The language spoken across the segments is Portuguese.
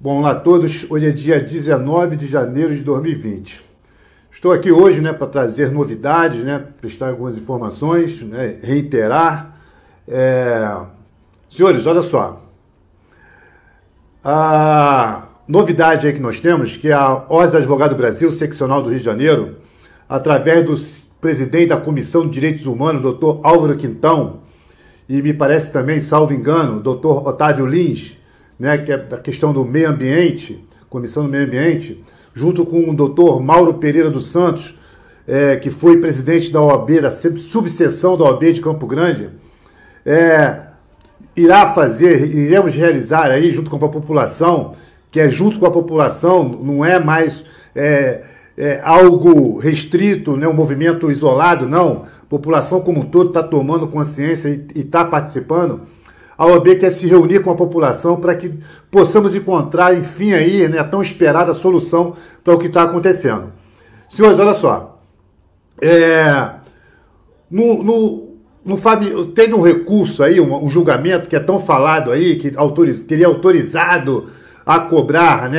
Bom, olá a todos. Hoje é dia 19 de janeiro de 2020. Estou aqui hoje, para trazer novidades, prestar algumas informações, reiterar. Senhores, olha só. A novidade aí que nós temos, que a Ordem dos Advogados do Brasil, seccional do Rio de Janeiro, através do presidente da Comissão de Direitos Humanos, doutor Álvaro Quintão, e me parece também, salvo engano, doutor Otávio Lins, que é da questão do meio ambiente, Comissão do Meio Ambiente, junto com o doutor Mauro Pereira dos Santos, que foi presidente da OAB, da subseção da OAB de Campo Grande, iremos realizar aí, junto com a população, que é junto com a população, não é mais algo restrito, um movimento isolado, não. A população como um todo está tomando consciência e está participando. A OAB quer se reunir com a população para que possamos encontrar, enfim, aí, a tão esperada solução para o que está acontecendo. Senhores, olha só. Teve um recurso aí, um julgamento que é tão falado aí, que teria autorizado a cobrar,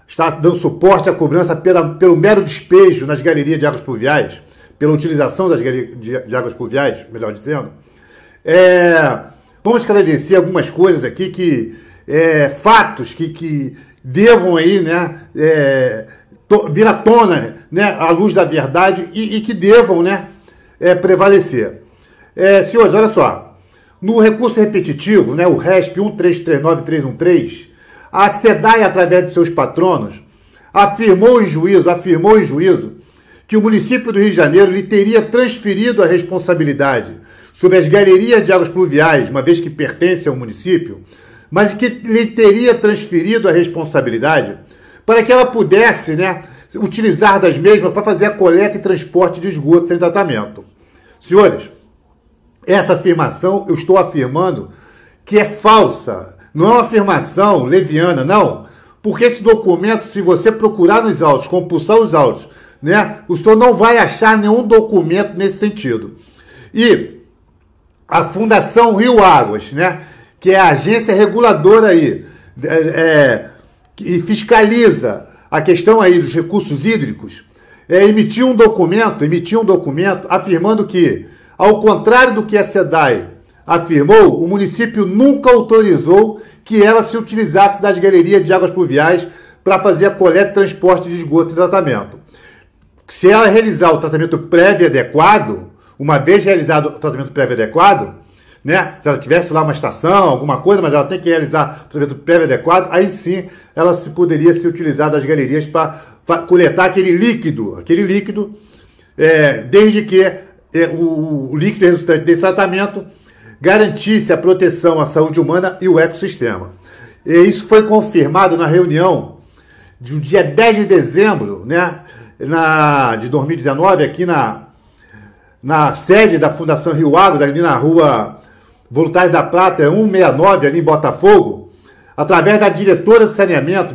está dando suporte à cobrança pelo mero despejo nas galerias de águas pluviais, pela utilização das galerias de águas pluviais, melhor dizendo. Vamos esclarecer algumas coisas aqui, fatos que devam aí, vir à tona, à luz da verdade e que devam, prevalecer. Senhores, olha só, no recurso repetitivo, o RESP 1339313, a SEDAI, através de seus patronos, afirmou em juízo que o município do Rio de Janeiro lhe teria transferido a responsabilidade sobre as galerias de águas pluviais, uma vez que pertence ao município, mas que lhe teria transferido a responsabilidade para que ela pudesse, utilizar das mesmas para fazer a coleta e transporte de esgoto sem tratamento. Senhores, essa afirmação eu estou afirmando que é falsa, não é uma afirmação leviana, não, porque esse documento, se você procurar nos autos, compulsar os autos, o senhor não vai achar nenhum documento nesse sentido. E a Fundação Rio Águas, que é a agência reguladora aí, que fiscaliza a questão aí dos recursos hídricos, emitiu um documento afirmando que, ao contrário do que a SEDAI afirmou, o município nunca autorizou que ela se utilizasse das galerias de águas pluviais para fazer a coleta e transporte de esgoto e tratamento. Se ela realizar o tratamento prévio adequado, uma vez realizado o tratamento prévio adequado, se ela tivesse lá uma estação, alguma coisa, mas ela tem que realizar o tratamento prévio adequado, aí sim ela poderia se utilizar das galerias para coletar aquele líquido, desde que o líquido resultante desse tratamento garantisse a proteção à saúde humana e o ecossistema. E isso foi confirmado na reunião do dia 10 de dezembro, de 2019, aqui na sede da Fundação Rio Águas, ali na rua Voluntários da Prata, 169, ali em Botafogo, através da diretora do saneamento,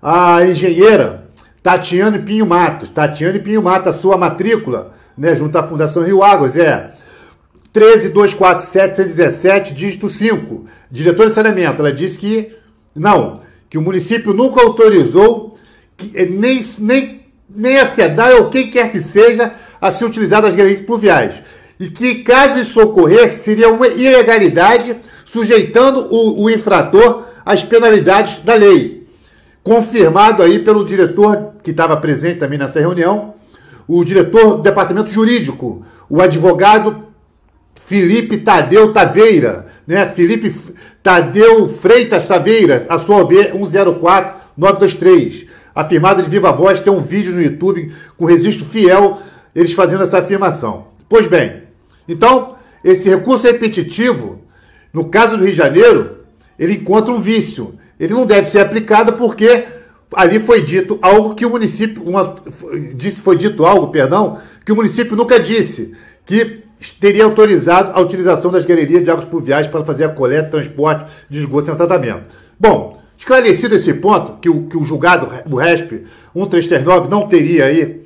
a engenheira Tatiane Pinho Matos. A sua matrícula, junto à Fundação Rio Águas, 13247-117, dígito 5. Diretora de saneamento, ela disse que o município nunca autorizou, nem a SEDAI ou quem quer que seja, a se utilizar das galerias pluviais. E que, caso isso ocorresse, seria uma ilegalidade, sujeitando o infrator às penalidades da lei. Confirmado aí pelo diretor, que estava presente também nessa reunião, o diretor do departamento jurídico, o advogado Felipe Tadeu Taveira, Felipe Tadeu Freitas Taveira, a sua OB 104923. Afirmado de viva voz, tem um vídeo no YouTube com registro fiel, eles fazendo essa afirmação. Pois bem, então, esse recurso repetitivo, no caso do Rio de Janeiro, ele encontra um vício. Ele não deve ser aplicado porque ali foi dito algo que o município, que o município nunca disse, que teria autorizado a utilização das galerias de águas pluviais para fazer a coleta e transporte de esgoto sem tratamento. Bom, esclarecido esse ponto, que o julgado, o RESP 1339, não teria aí,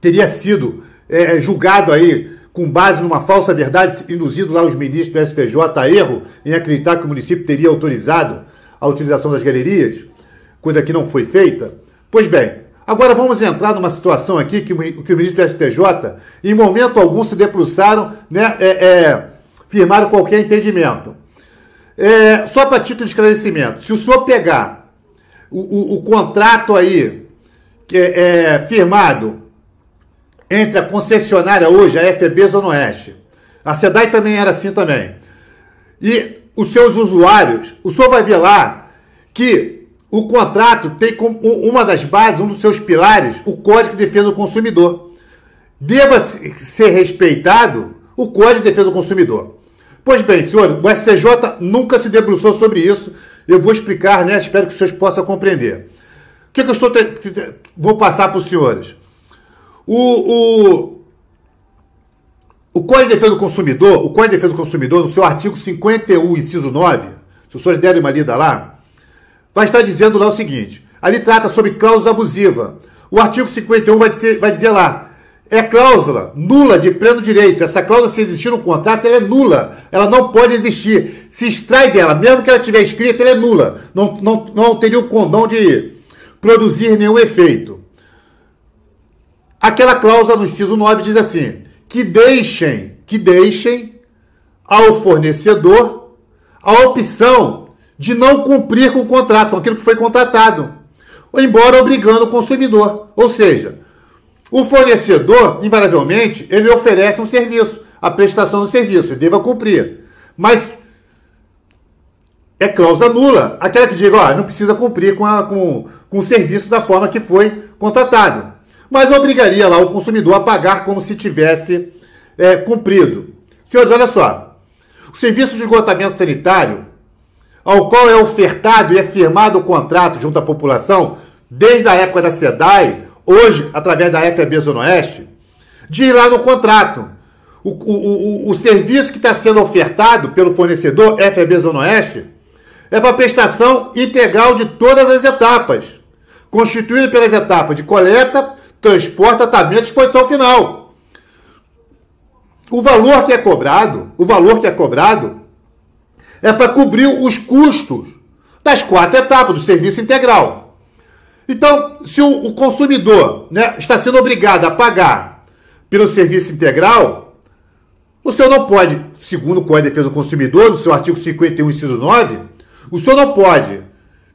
teria sido julgado aí com base numa falsa verdade, induzido lá os ministros do STJ a erro em acreditar que o município teria autorizado a utilização das galerias, coisa que não foi feita. Pois bem, agora vamos entrar numa situação aqui que o ministro do STJ, em momento algum, se debruçaram, né, firmaram qualquer entendimento. Só para título de esclarecimento, se o senhor pegar o contrato aí, que firmado entre a concessionária hoje, a FEB Zona Oeste, a SEDAI também era assim também, e os seus usuários, o senhor vai ver lá que o contrato tem como uma das bases, um dos seus pilares, o Código de Defesa do Consumidor. Deva ser respeitado o Código de Defesa do Consumidor. Pois bem, senhores, o STJ nunca se debruçou sobre isso. Eu vou explicar, né? Espero que os senhores possam compreender. O que eu vou passar para os senhores? O Código de Defesa do Consumidor, o Código de Defesa do Consumidor, no seu artigo 51, inciso 9, se os senhores derem uma lida lá, vai estar dizendo lá o seguinte, ali trata sobre cláusula abusiva. O artigo 51 vai dizer lá, é cláusula nula de pleno direito. Essa cláusula, se existir no contrato, ela é nula. Ela não pode existir. Se extrai dela, mesmo que ela tiver escrita, ela é nula. Não teria o condão de produzir nenhum efeito. Aquela cláusula no inciso 9 diz assim, que deixem ao fornecedor a opção de não cumprir com o contrato, com aquilo que foi contratado, embora obrigando o consumidor. Ou seja, o fornecedor, invariavelmente, ele oferece um serviço, a prestação do serviço, ele deva cumprir. Mas é cláusula nula, aquela que diz, não precisa cumprir com o serviço da forma que foi contratado. Mas obrigaria lá o consumidor a pagar como se tivesse cumprido. Senhores, olha só, o serviço de esgotamento sanitário, ao qual é ofertado e é firmado o contrato junto à população, desde a época da SEDAI, hoje, através da FEB Zona Oeste, diz lá no contrato, o serviço que está sendo ofertado pelo fornecedor FEB Zona Oeste é para prestação integral de todas as etapas, constituído pelas etapas de coleta, transporte, tratamento e disposição final. O valor que é cobrado é para cobrir os custos das 4 etapas do serviço integral. Então, se o consumidor, né, está sendo obrigado a pagar pelo serviço integral, o senhor não pode, segundo o Código de Defesa do Consumidor, no seu artigo 51, inciso 9, o senhor não pode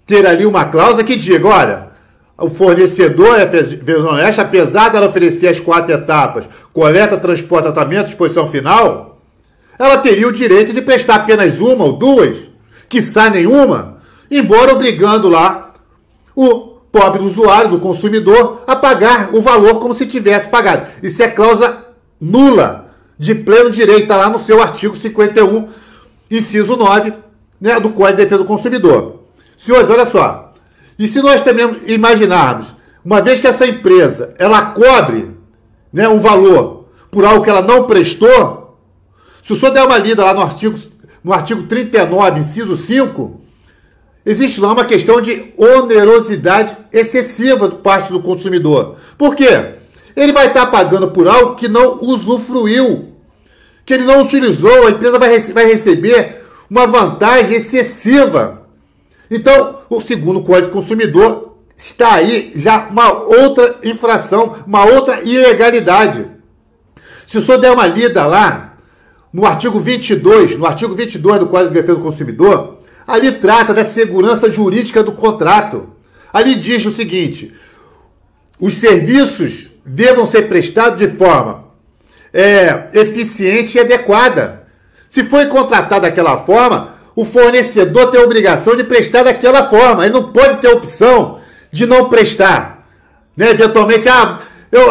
ter ali uma cláusula que diga, olha, o fornecedor, apesar dela oferecer as 4 etapas, coleta, transporte, tratamento, disposição final, ela teria o direito de prestar apenas uma ou duas, quiçá nenhuma, embora obrigando lá o pobre usuário, do consumidor, a pagar o valor como se tivesse pagado. Isso é cláusula nula, de pleno direito, está lá no seu artigo 51, inciso 9, né, do Código de Defesa do Consumidor. Senhores, olha só, e se nós também imaginarmos, uma vez que essa empresa, ela cobre, né, um valor por algo que ela não prestou, se o senhor der uma lida lá no artigo 39, inciso 5, existe lá uma questão de onerosidade excessiva por parte do consumidor. Por quê? Ele vai estar pagando por algo que não usufruiu, que ele não utilizou, a empresa vai receber uma vantagem excessiva. Então, segundo o Código do Consumidor, está aí já uma outra infração, uma outra ilegalidade. Se o senhor der uma lida lá, no artigo 22 do Código de Defesa do Consumidor, ali trata da segurança jurídica do contrato. Ali diz o seguinte, os serviços devam ser prestados de forma eficiente e adequada. Se foi contratado daquela forma, o fornecedor tem a obrigação de prestar daquela forma. Ele não pode ter a opção de não prestar. Né? Eventualmente, eu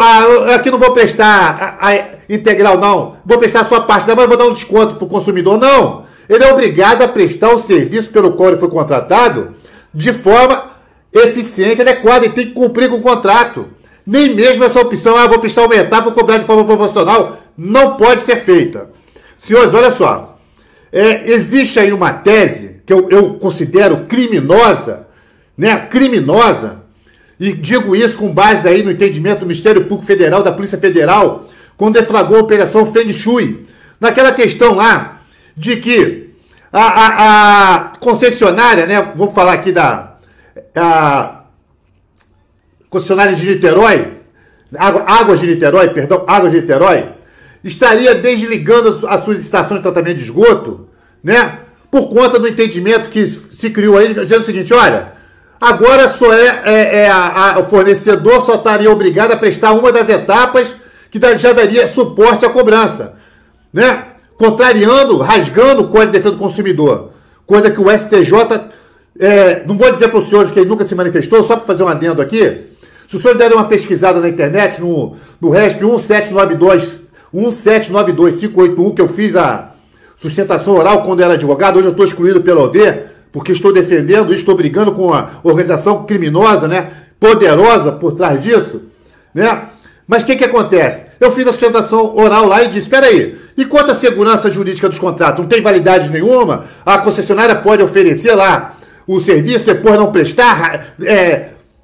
aqui não vou prestar a integral, não. Vou prestar a sua parte, mas vou dar um desconto para o consumidor. Não. Ele é obrigado a prestar o serviço pelo qual ele foi contratado de forma eficiente e adequada. Ele tem que cumprir com o contrato. Nem mesmo essa opção, vou prestar uma etapa para cobrar de forma proporcional, não pode ser feita. Senhores, olha só. Existe aí uma tese que eu considero criminosa, né? Criminosa, e digo isso com base aí no entendimento do Ministério Público Federal, da Polícia Federal, quando deflagrou a Operação Feng Shui, naquela questão lá de que a concessionária, né, vou falar aqui da concessionária de Niterói, Águas de Niterói, estaria desligando as suas estações de tratamento de esgoto, né, por conta do entendimento que se criou aí, dizendo o seguinte, olha, agora só o fornecedor só estaria obrigado a prestar uma das etapas que já daria suporte à cobrança, né? Rasgando o Código de Defesa do Consumidor, coisa que o STJ, não vou dizer para os senhores que ele nunca se manifestou, só para fazer um adendo aqui, se os senhores derem uma pesquisada na internet, no RESP 1792581, que eu fiz a sustentação oral quando era advogado, hoje eu estou excluído pela OAB, porque estou defendendo e estou brigando com uma organização criminosa, né, poderosa por trás disso, né? Mas o que acontece? Eu fiz a sustentação oral lá e disse, espera aí, e quanto à segurança jurídica dos contratos? Não tem validade nenhuma? A concessionária pode oferecer lá o serviço, depois não prestar,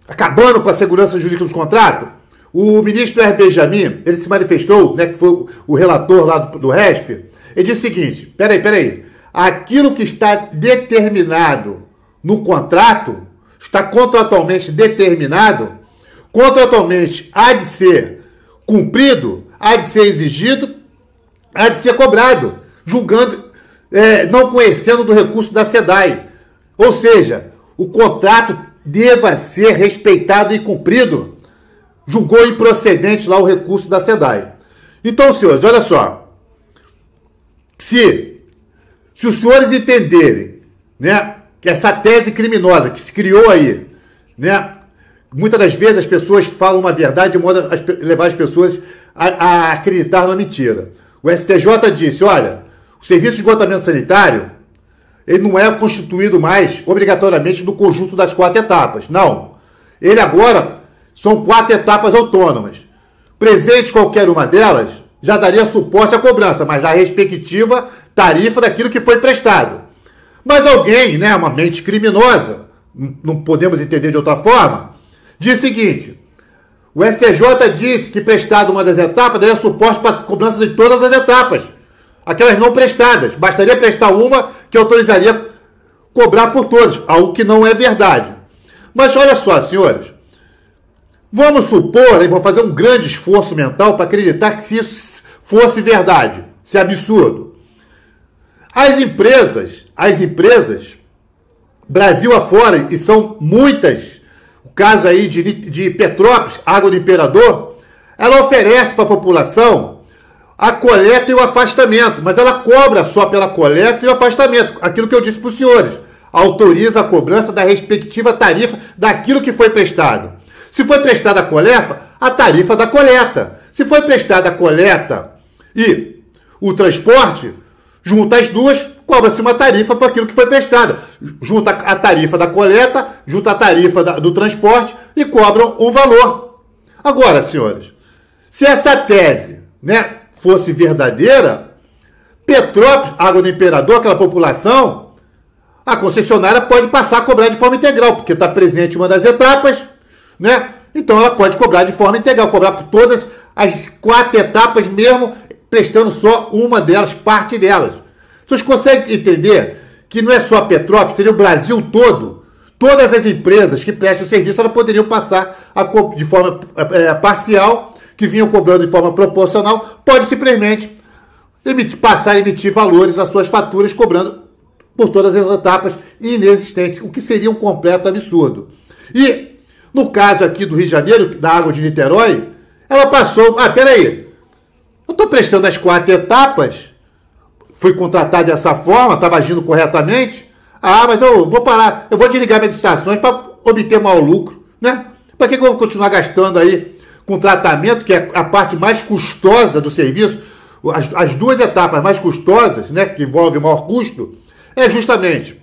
acabando com a segurança jurídica dos contratos? O ministro R. Benjamin, ele se manifestou, né, que foi o relator lá do RESP, ele disse o seguinte, peraí, aquilo que está determinado no contrato, está contratualmente determinado, contratualmente há de ser cumprido, há de ser exigido, há de ser cobrado, julgando, não conhecendo do recurso da SEDAI. Ou seja, o contrato deva ser respeitado e cumprido. Julgou improcedente lá o recurso da SEDAI. Então, senhores, olha só. Se os senhores entenderem, né, que essa tese criminosa que se criou aí, né, muitas das vezes as pessoas falam uma verdade de modo a levar as pessoas a acreditar na mentira. O STJ disse, olha, o serviço de esgotamento sanitário, ele não é constituído mais obrigatoriamente do conjunto das 4 etapas. Não. Ele agora são 4 etapas autônomas. Presente qualquer uma delas, já daria suporte à cobrança, mas da respectiva tarifa daquilo que foi prestado. Mas alguém, né, uma mente criminosa, não podemos entender de outra forma, diz o seguinte, o STJ disse que prestado uma das etapas daria suporte para a cobrança de todas as etapas, aquelas não prestadas. Bastaria prestar uma que autorizaria cobrar por todas, algo que não é verdade. Mas olha só, senhores, vamos supor, e vou fazer um grande esforço mental para acreditar que se isso fosse verdade, se é absurdo. As empresas, Brasil afora, e são muitas, o caso aí de Petrópolis, Água do Imperador, ela oferece para a população a coleta e o afastamento, mas ela cobra só pela coleta e o afastamento, aquilo que eu disse para os senhores, autoriza a cobrança da respectiva tarifa daquilo que foi prestado. Se foi prestada a coleta, a tarifa da coleta. Se foi prestada a coleta e o transporte, junta as duas, cobra-se uma tarifa para aquilo que foi prestado. Junta a tarifa da coleta, junta a tarifa do transporte e cobram um valor. Agora, senhores, se essa tese, né, fosse verdadeira, Petrópolis, Água do Imperador, aquela população, a concessionária pode passar a cobrar de forma integral, porque está presente uma das etapas, né? Então ela pode cobrar de forma integral, cobrar por todas as 4 etapas, mesmo prestando só uma delas, parte delas. Vocês conseguem entender que não é só a Petrópolis, seria o Brasil todo, todas as empresas que prestam serviço, elas poderiam passar de forma parcial, que vinham cobrando de forma proporcional, pode simplesmente passar a emitir valores nas suas faturas, cobrando por todas as etapas inexistentes, o que seria um completo absurdo. E, no caso aqui do Rio de Janeiro, da Água de Niterói, ela passou, peraí, eu estou prestando as 4 etapas, fui contratado dessa forma, estava agindo corretamente, mas eu vou parar, eu vou desligar minhas estações para obter maior lucro, né? Para que eu vou continuar gastando aí com tratamento, que é a parte mais custosa do serviço, as 2 etapas mais custosas, né, que envolvem maior custo, é justamente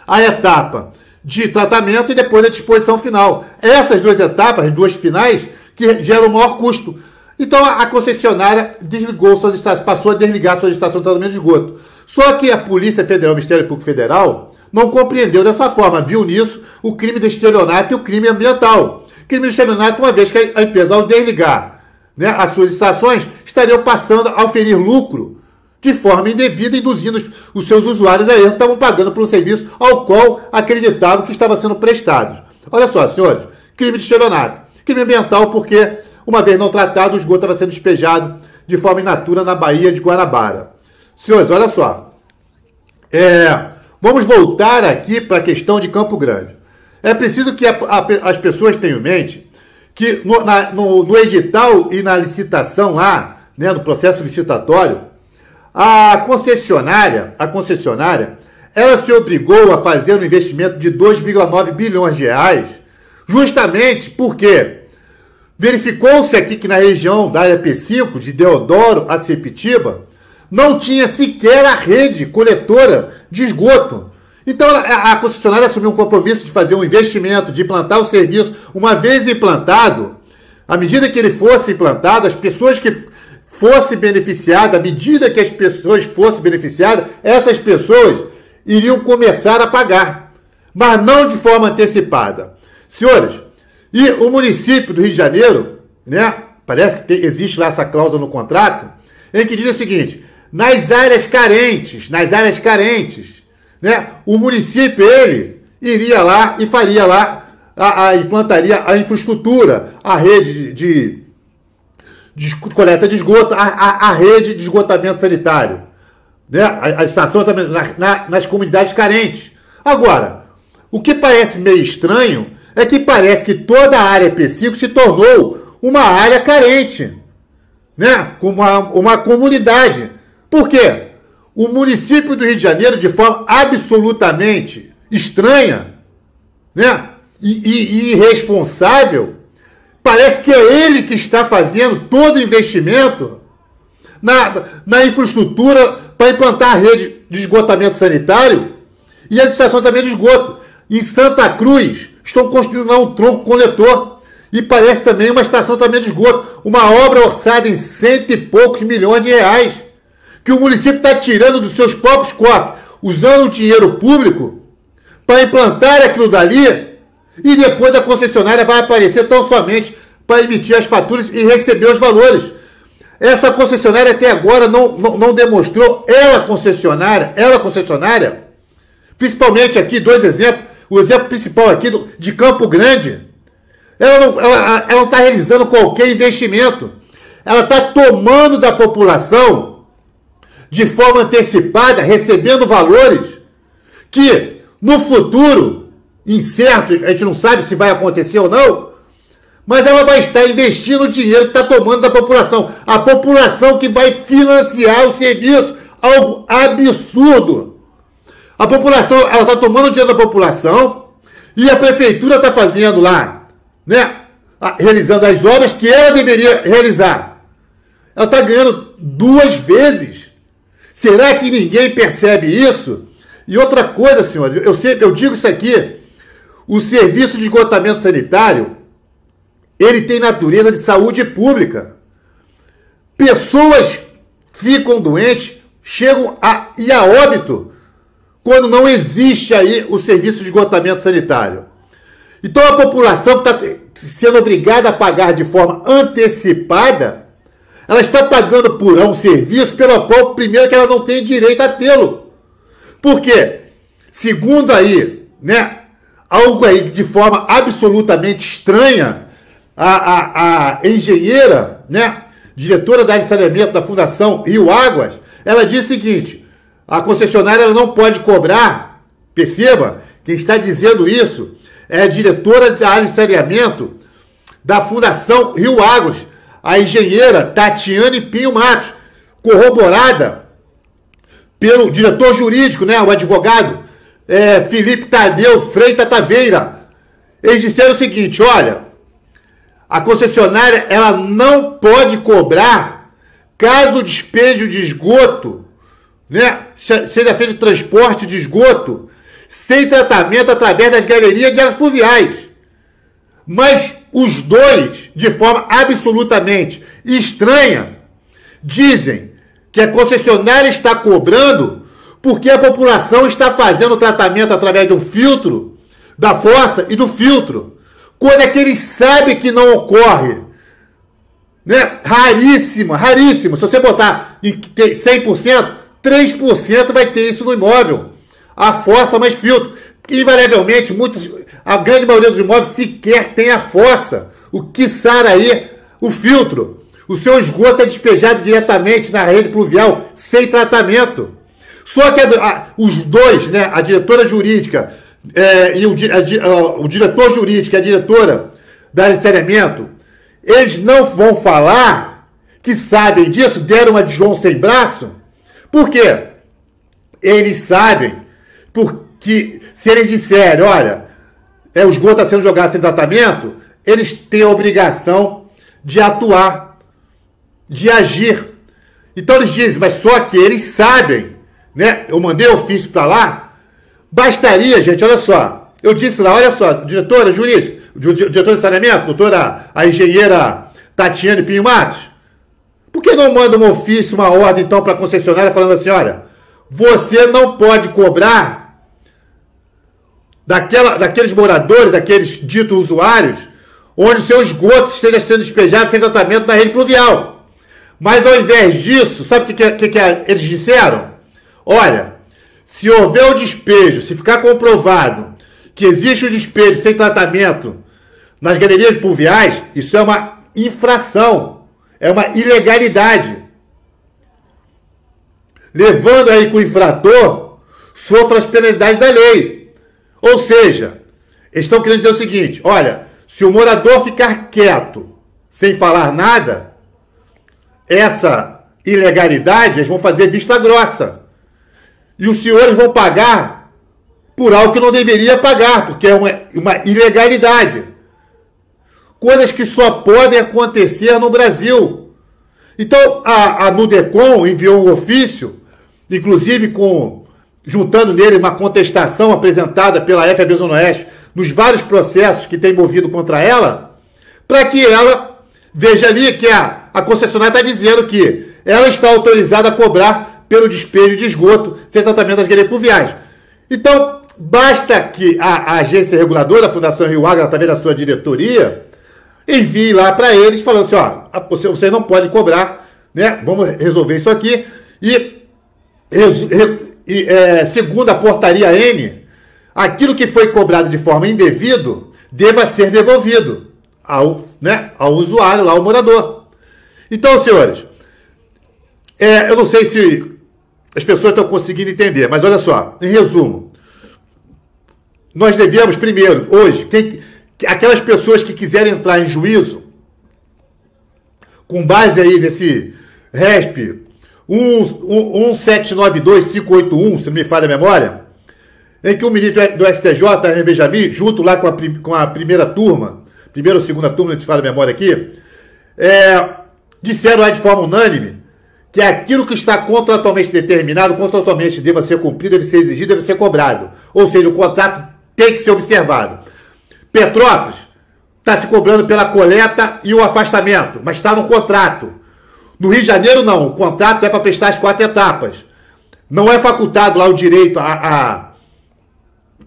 a etapa de tratamento e depois a disposição final. Essas 2 etapas, as 2 finais, que geram maior custo. Então a concessionária desligou suas estações, passou a desligar suas estações de tratamento de esgoto. Só que a Polícia Federal, o Ministério Público Federal, não compreendeu dessa forma, viu nisso o crime de estelionato e o crime ambiental. Crime de estelionato, uma vez que a empresa, ao desligar, né, as suas estações, estariam passando a oferir lucro de forma indevida, induzindo os seus usuários a erro, que estavam pagando pelo serviço ao qual acreditavam que estava sendo prestado. Olha só, senhores, crime de estelionato, crime ambiental, porque, uma vez não tratado, o esgoto estava sendo despejado de forma in natura na Baía de Guanabara. Senhores, olha só, vamos voltar aqui para a questão de Campo Grande. É preciso que as pessoas tenham em mente que no edital e na licitação lá, né, no processo licitatório, a concessionária, ela se obrigou a fazer um investimento de 2,9 bilhões de reais, justamente porque verificou-se aqui que na região da área P5, de Deodoro a Sepitiba, não tinha sequer a rede coletora de esgoto. Então a concessionária assumiu um compromisso de fazer um investimento, de implantar o serviço. Uma vez implantado, à medida que ele fosse implantado, as pessoas que fossem beneficiadas, à medida que as pessoas fossem beneficiadas, essas pessoas iriam começar a pagar, mas não de forma antecipada. Senhores, e o município do Rio de Janeiro, né, parece que existe lá essa cláusula no contrato, em que diz o seguinte: nas áreas carentes, né, o município, ele iria lá e faria lá, implantaria a infraestrutura, a rede de coleta de esgoto, a rede de esgotamento sanitário, né, a estação também nas comunidades carentes. Agora, o que parece meio estranho é que parece que toda a área P5 se tornou uma área carente, né, com uma comunidade. Por quê? O município do Rio de Janeiro, de forma absolutamente estranha, né, e irresponsável, parece que é ele que está fazendo todo o investimento na infraestrutura para implantar a rede de esgotamento sanitário e as estações também de esgoto. Em Santa Cruz, estão construindo lá um tronco coletor e parece também uma estação também de esgoto. Uma obra orçada em 100 e poucos milhões de reais, que o município está tirando dos seus próprios cofres, usando o dinheiro público para implantar aquilo dali, e depois a concessionária vai aparecer tão somente para emitir as faturas e receber os valores. Essa concessionária até agora não demonstrou, ela concessionária, principalmente aqui, dois exemplos, o exemplo principal aqui de Campo Grande, ela não está realizando qualquer investimento, ela está tomando da população de forma antecipada, recebendo valores que no futuro, incerto, a gente não sabe se vai acontecer ou não, mas ela vai estar investindo o dinheiro que está tomando da população. A população que vai financiar o serviço, algo absurdo. A população, ela está tomando o dinheiro da população e a prefeitura está fazendo lá, né, realizando as obras que ela deveria realizar. Ela está ganhando 2 vezes. Será que ninguém percebe isso? E outra coisa, senhores, eu digo isso aqui, o serviço de esgotamento sanitário, ele tem natureza de saúde pública. Pessoas ficam doentes, chegam a óbito, quando não existe aí o serviço de esgotamento sanitário. Então a população que está sendo obrigada a pagar de forma antecipada, ela está pagando por um serviço pelo qual, primeiro, que ela não tem direito a tê-lo. Por quê? Segundo aí, né, algo aí de forma absolutamente estranha, a engenheira, né, diretora da área de saneamento da Fundação Rio Águas, ela diz o seguinte: a concessionária ela não pode cobrar, perceba, quem está dizendo isso é a diretora da área de saneamento da Fundação Rio Águas, a engenheira Tatiane Pinho Matos, corroborada pelo diretor jurídico, né, o advogado Felipe Tadeu Freitas Taveira. Eles disseram o seguinte: olha, a concessionária ela não pode cobrar caso o despejo de esgoto, né, seja feito transporte de esgoto sem tratamento através das galerias de águas pluviais. Mas os dois, de forma absolutamente estranha, dizem que a concessionária está cobrando porque a população está fazendo o tratamento através do filtro, da fossa e do filtro, quando é que eles sabem que não ocorre, né? Raríssima, raríssima. Se você botar em 100%, 3% vai ter isso no imóvel. A fossa mais filtro. Invariavelmente, a grande maioria dos imóveis sequer tem a fossa. O quiçá aí, o filtro. O seu esgoto é despejado diretamente na rede pluvial, sem tratamento. Só que os dois, né, a diretora jurídica e o diretor jurídico e a diretora da área de saneamento, eles não vão falar que sabem disso, deram uma de João sem braço. Por quê? Eles sabem, porque se eles disserem, olha, o esgoto está sendo jogado sem tratamento, eles têm a obrigação de atuar, de agir. Então eles dizem, mas só que eles sabem, né? Eu mandei ofício para lá, bastaria, gente, olha só, eu disse lá, olha só, diretora jurídica, diretora de saneamento, a engenheira Tatiane Pinho Matos, por que não manda um ofício, uma ordem, então, para a concessionária falando assim, olha, você não pode cobrar daqueles moradores, daqueles ditos usuários, onde o seu esgoto esteja sendo despejado sem tratamento na rede pluvial. Mas ao invés disso, sabe o que eles disseram? Olha, se houver o despejo, se ficar comprovado que existe o despejo sem tratamento nas galerias pluviais, isso é uma infração, é uma ilegalidade. Levando aí que o infrator sofra as penalidades da lei. Ou seja, eles estão querendo dizer o seguinte, olha, se o morador ficar quieto, sem falar nada, essa ilegalidade, eles vão fazer vista grossa. E os senhores vão pagar por algo que não deveria pagar, porque é uma ilegalidade. Coisas que só podem acontecer no Brasil. Então, a Nudecom enviou um ofício, inclusive juntando nele uma contestação apresentada pela FAB Zona Oeste nos vários processos que tem movido contra ela, para que ela veja ali que a concessionária está dizendo que ela está autorizada a cobrar pelo despejo de esgoto sem tratamento das galerias pluviais. Então, basta que a agência reguladora, a Fundação Rio Agro, através da sua diretoria, envie lá para eles falando assim, ó, você não pode cobrar, né? Vamos resolver isso aqui. Segundo a portaria N, aquilo que foi cobrado de forma indevida deva ser devolvido ao usuário, lá ao morador. Então, senhores, eu não sei se as pessoas estão conseguindo entender, mas olha só, em resumo, nós devemos primeiro, hoje, aquelas pessoas que quiserem entrar em juízo, com base aí nesse RESP 1792581, se não me falha a memória, em que o ministro do STJ, Hermes Benjamin, junto lá com a primeira turma, primeira ou segunda turma, não te falo a memória aqui, disseram lá de forma unânime que aquilo que está contratualmente determinado, contratualmente deva ser cumprido, deve ser exigido, deve ser cobrado. Ou seja, o contrato tem que ser observado. Petrópolis está se cobrando pela coleta e o afastamento, mas está no contrato. No Rio de Janeiro, não. O contrato é para prestar as 4 etapas. Não é facultado lá o direito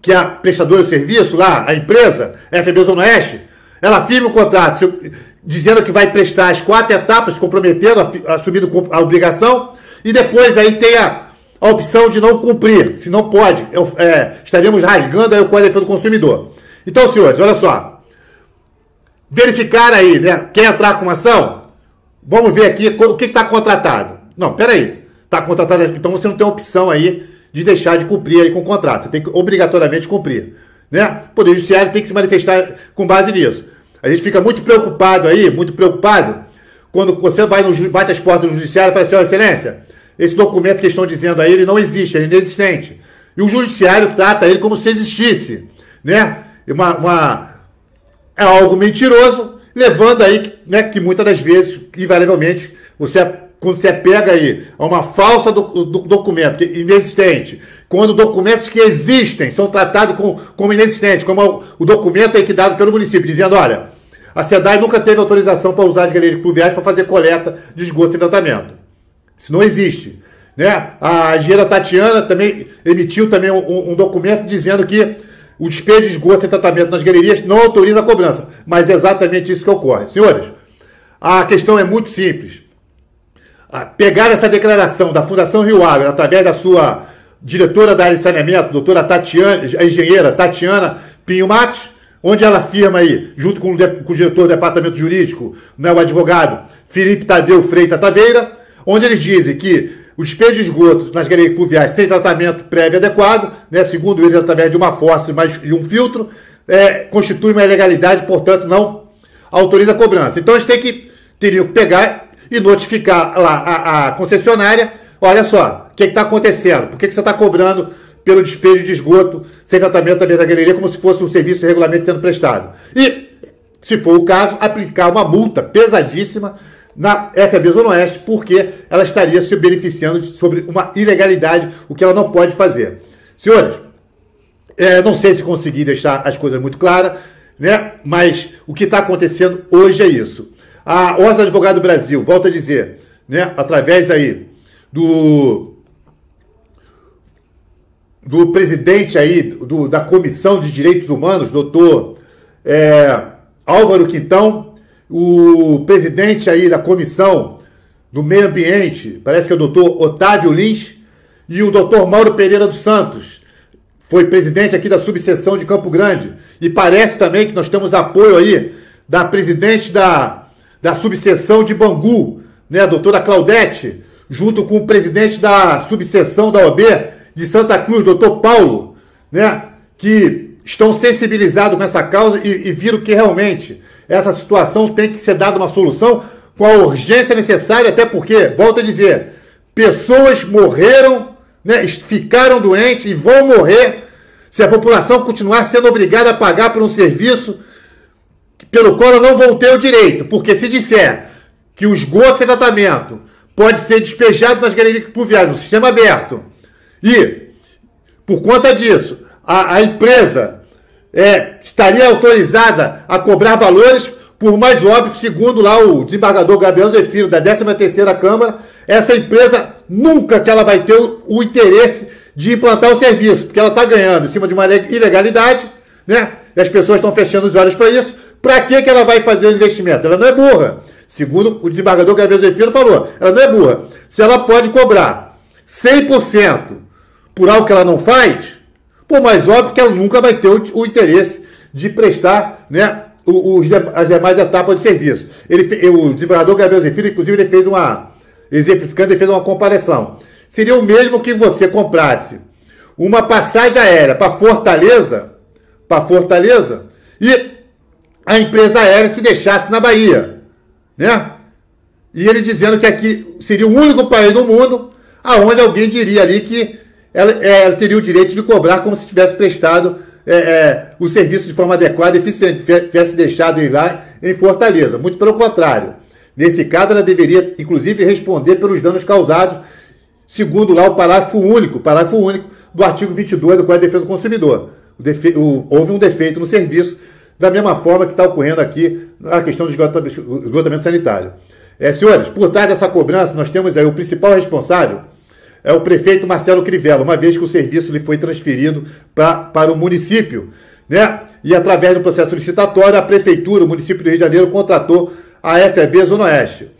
que a prestadora de serviço, lá, a empresa, a FAB Zona Oeste, ela firma o contrato dizendo que vai prestar as 4 etapas, comprometendo, assumindo a obrigação, e depois aí tem a opção de não cumprir. Se não pode, estaríamos rasgando aí o Código de Defesa do Consumidor. Então, senhores, olha só. Verificar aí, né? Quer entrar com uma ação? Vamos ver aqui o que está contratado. Não, peraí. Está contratado, então você não tem opção aí de deixar de cumprir aí com o contrato. Você tem que obrigatoriamente cumprir. Né? O Poder Judiciário tem que se manifestar com base nisso. A gente fica muito preocupado aí, quando você bate as portas do Judiciário e fala assim, ó, Excelência, esse documento que eles estão dizendo aí, ele não existe, ele é inexistente. E o Judiciário trata ele como se existisse. Né? É algo mentiroso, levando aí, né, que muitas das vezes, invariavelmente, quando você pega aí uma falsa documento inexistente, quando documentos que existem são tratados como inexistentes, como o documento aí que é dado pelo município, dizendo, olha, a SEDAI nunca teve autorização para usar as galerias pluviais para fazer coleta de esgoto sem tratamento. Isso não existe. Né? A engenheira Tatiana também emitiu também um documento dizendo que o despejo de esgoto sem tratamento nas galerias não autoriza a cobrança. Mas é exatamente isso que ocorre. Senhores, A questão é muito simples. Pegar essa declaração da Fundação Rio Agro, através da sua diretora da área de saneamento, doutora Tatiana, a engenheira Tatiana Pinho Matos, onde ela afirma aí, junto com o diretor do departamento jurídico, né, o advogado Felipe Tadeu Freitas Taveira, onde eles dizem que o despejo de esgoto nas galerias pluviais sem tratamento prévio adequado, né, segundo eles, através de uma fossa e um filtro, constitui uma ilegalidade, portanto, não autoriza a cobrança. Então, eles teriam que pegar e notificar lá a concessionária, olha só, o que está acontecendo? Por que você está cobrando pelo despejo de esgoto sem tratamento da mesa da galeria como se fosse um serviço regularmente sendo prestado? E, se for o caso, aplicar uma multa pesadíssima na FAB Zona Oeste, porque ela estaria se beneficiando sobre uma ilegalidade, o que ela não pode fazer. Senhores, não sei se consegui deixar as coisas muito claras, né? Mas o que está acontecendo hoje é isso. A Ordem Advogado do Brasil, volto a dizer, né? Através aí do presidente aí da Comissão de Direitos Humanos, doutor Álvaro Quintão, o presidente aí da Comissão do Meio Ambiente, parece que é o doutor Otávio Lins, e o doutor Mauro Pereira dos Santos, foi presidente aqui da subseção de Campo Grande, e parece também que nós temos apoio aí da presidente da subseção de Bangu, né, a doutora Claudete, junto com o presidente da subseção da OAB de Santa Cruz, doutor Paulo, né, que estão sensibilizados com essa causa e viram que realmente essa situação tem que ser dada uma solução com a urgência necessária, até porque, volto a dizer, pessoas morreram, né, ficaram doentes e vão morrer se a população continuar sendo obrigada a pagar por um serviço pelo qual não vão ter o direito. Porque se disser que o esgoto sem tratamento pode ser despejado nas galerias pluviais, no sistema aberto, e, por conta disso, a empresa estaria autorizada a cobrar valores, por mais óbvio, segundo lá o desembargador Gabriel Zefiro, da 13ª Câmara, essa empresa nunca que ela vai ter o interesse de implantar o serviço, porque ela está ganhando em cima de uma ilegalidade, né? E as pessoas estão fechando os olhos para isso. Para que ela vai fazer o investimento? Ela não é burra. Segundo o desembargador Gabriel Zefiro falou, ela não é burra. Se ela pode cobrar 100% por algo que ela não faz, por mais óbvio que ela nunca vai ter o interesse de prestar, né, as demais etapas de serviço. O desembargador Gabriel Zefiro, inclusive, ele fez exemplificando, ele fez uma comparação. Seria o mesmo que você comprasse uma passagem aérea para Fortaleza, e a empresa aérea te deixasse na Bahia, né? E ele dizendo que aqui seria o único país do mundo aonde alguém diria ali que ela teria o direito de cobrar como se tivesse prestado o serviço de forma adequada e eficiente, tivesse deixado ele lá em Fortaleza. Muito pelo contrário. Nesse caso, ela deveria, inclusive, responder pelos danos causados, segundo lá o parágrafo único do artigo 22 do Código de Defesa do Consumidor. Houve um defeito no serviço, da mesma forma que está ocorrendo aqui a questão do esgotamento sanitário. Senhores, por trás dessa cobrança, nós temos aí o principal responsável, é o prefeito Marcelo Crivella, uma vez que o serviço lhe foi transferido para o município, né? E através do processo licitatório, a prefeitura, o município do Rio de Janeiro, contratou a FAB Zona Oeste,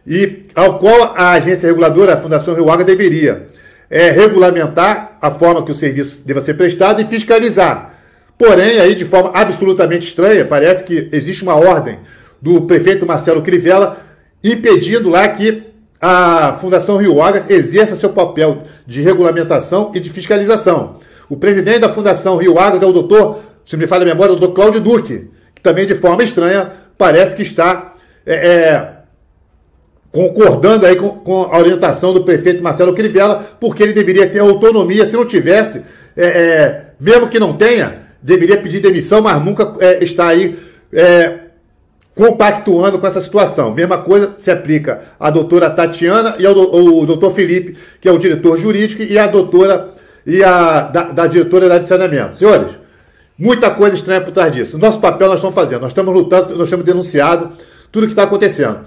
e ao qual a agência reguladora, a Fundação Rio Agro, deveria regulamentar a forma que o serviço deva ser prestado e fiscalizar. Porém, aí de forma absolutamente estranha, parece que existe uma ordem do prefeito Marcelo Crivella impedindo lá que a Fundação Rio Agro exerça seu papel de regulamentação e de fiscalização. O presidente da Fundação Rio Agro é o doutor, se me falha a memória, o doutor Cláudio Duque, que também de forma estranha parece que está concordando aí com a orientação do prefeito Marcelo Crivella, porque ele deveria ter autonomia. Se não tivesse, mesmo que não tenha, deveria pedir demissão, mas nunca está aí compactuando com essa situação. Mesma coisa se aplica à doutora Tatiana e ao doutor Felipe, que é o diretor jurídico, e a doutora da diretora da área de saneamento. Senhores, muita coisa estranha por trás disso. Nosso papel nós estamos fazendo, nós estamos lutando, nós estamos denunciando tudo o que está acontecendo.